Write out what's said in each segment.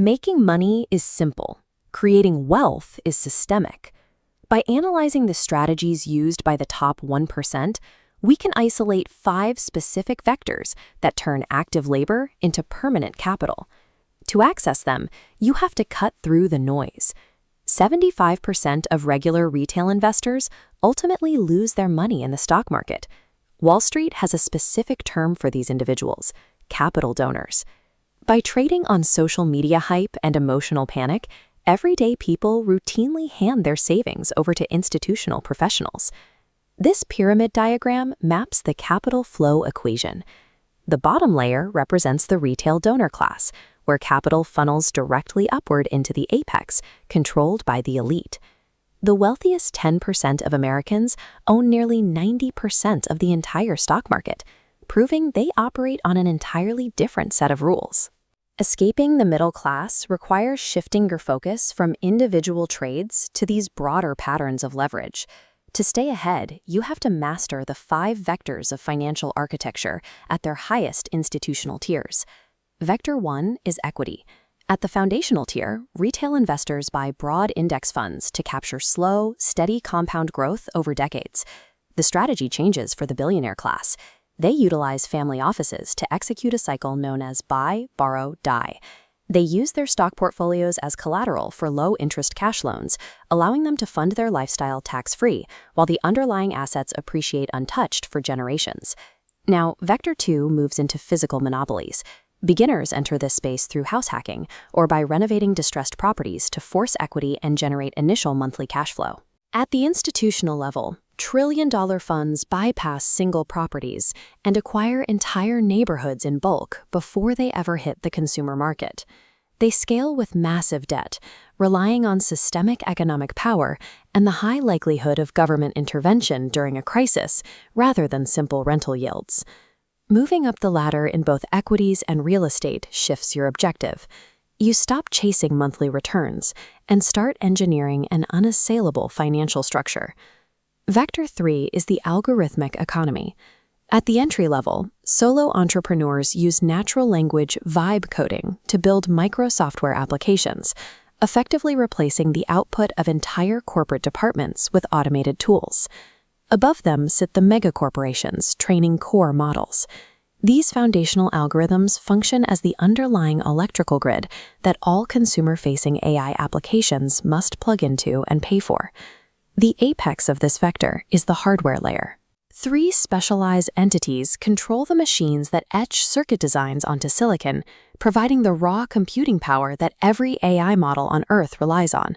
Making money is simple. Creating wealth is systemic. By analyzing the strategies used by the top 1%, we can isolate 5 specific vectors that turn active labor into permanent capital. To access them, you have to cut through the noise. 75% of regular retail investors ultimately lose their money in the stock market. Wall Street has a specific term for these individuals: capital donors. By trading on social media hype and emotional panic, everyday people routinely hand their savings over to institutional professionals. This pyramid diagram maps the capital flow equation. The bottom layer represents the retail donor class, where capital funnels directly upward into the apex, controlled by the elite. The wealthiest 10% of Americans own nearly 90% of the entire stock market, proving they operate on an entirely different set of rules. Escaping the middle class requires shifting your focus from individual trades to these broader patterns of leverage. To stay ahead, you have to master the 5 vectors of financial architecture at their highest institutional tiers. Vector 1 is equity. At the foundational tier, retail investors buy broad index funds to capture slow, steady compound growth over decades. The strategy changes for the billionaire class. They utilize family offices to execute a cycle known as buy, borrow, die. They use their stock portfolios as collateral for low-interest cash loans, allowing them to fund their lifestyle tax-free, while the underlying assets appreciate untouched for generations. Now, Vector 2 moves into physical monopolies. Beginners enter this space through house hacking or by renovating distressed properties to force equity and generate initial monthly cash flow. At the institutional level, trillion-dollar funds bypass single properties and acquire entire neighborhoods in bulk before they ever hit the consumer market. They scale with massive debt, relying on systemic economic power and the high likelihood of government intervention during a crisis rather than simple rental yields. Moving up the ladder in both equities and real estate shifts your objective. You stop chasing monthly returns and start engineering an unassailable financial structure. Vector 3 is the algorithmic economy. At the entry level, solo entrepreneurs use natural language vibe coding to build micro-software applications, effectively replacing the output of entire corporate departments with automated tools. Above them sit the megacorporations training core models. These foundational algorithms function as the underlying electrical grid that all consumer-facing AI applications must plug into and pay for. The apex of this vector is the hardware layer. 3 specialized entities control the machines that etch circuit designs onto silicon, providing the raw computing power that every AI model on Earth relies on.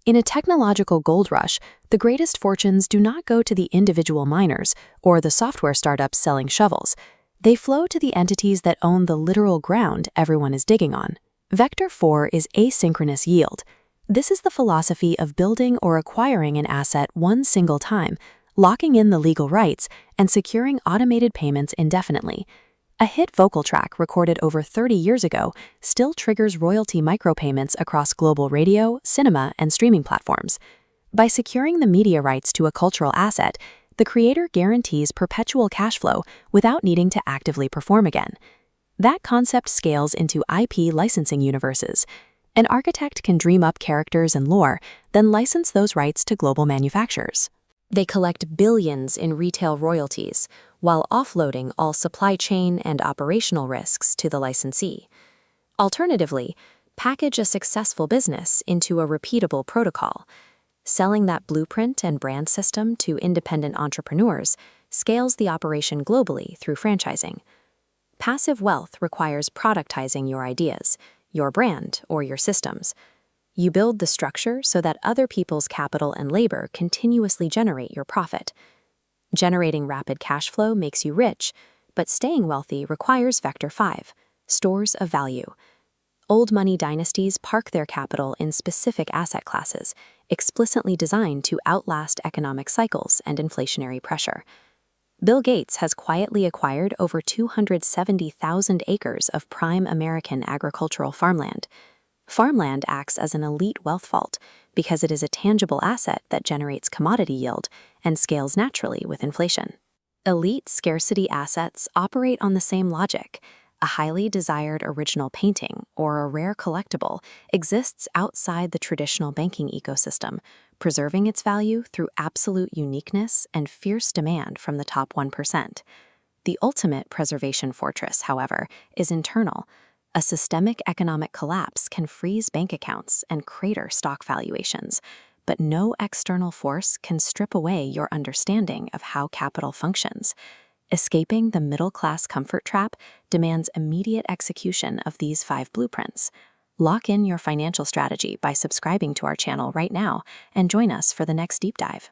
In a technological gold rush, the greatest fortunes do not go to the individual miners or the software startups selling shovels. They flow to the entities that own the literal ground everyone is digging on. Vector 4 is asynchronous yield. This is the philosophy of building or acquiring an asset one single time, locking in the legal rights, and securing automated payments indefinitely. A hit vocal track recorded over 30 years ago still triggers royalty micropayments across global radio, cinema, and streaming platforms. By securing the media rights to a cultural asset, the creator guarantees perpetual cash flow without needing to actively perform again. That concept scales into IP licensing universes. An architect can dream up characters and lore, then license those rights to global manufacturers. They collect billions in retail royalties, while offloading all supply chain and operational risks to the licensee. Alternatively, package a successful business into a repeatable protocol. Selling that blueprint and brand system to independent entrepreneurs scales the operation globally through franchising. Passive wealth requires productizing your ideas, your brand, or your systems. You build the structure so that other people's capital and labor continuously generate your profit. Generating rapid cash flow makes you rich, but staying wealthy requires Vector 5, stores of value. Old money dynasties park their capital in specific asset classes, explicitly designed to outlast economic cycles and inflationary pressure. Bill Gates has quietly acquired over 270,000 acres of prime American agricultural farmland. Farmland acts as an elite wealth vault because it is a tangible asset that generates commodity yield and scales naturally with inflation. Elite scarcity assets operate on the same logic. A highly desired original painting or a rare collectible exists outside the traditional banking ecosystem, preserving its value through absolute uniqueness and fierce demand from the top 1%. The ultimate preservation fortress, however, is internal. A systemic economic collapse can freeze bank accounts and crater stock valuations, but no external force can strip away your understanding of how capital functions. Escaping the middle-class comfort trap demands immediate execution of these 5 blueprints. Lock in your financial strategy by subscribing to our channel right now and join us for the next deep dive.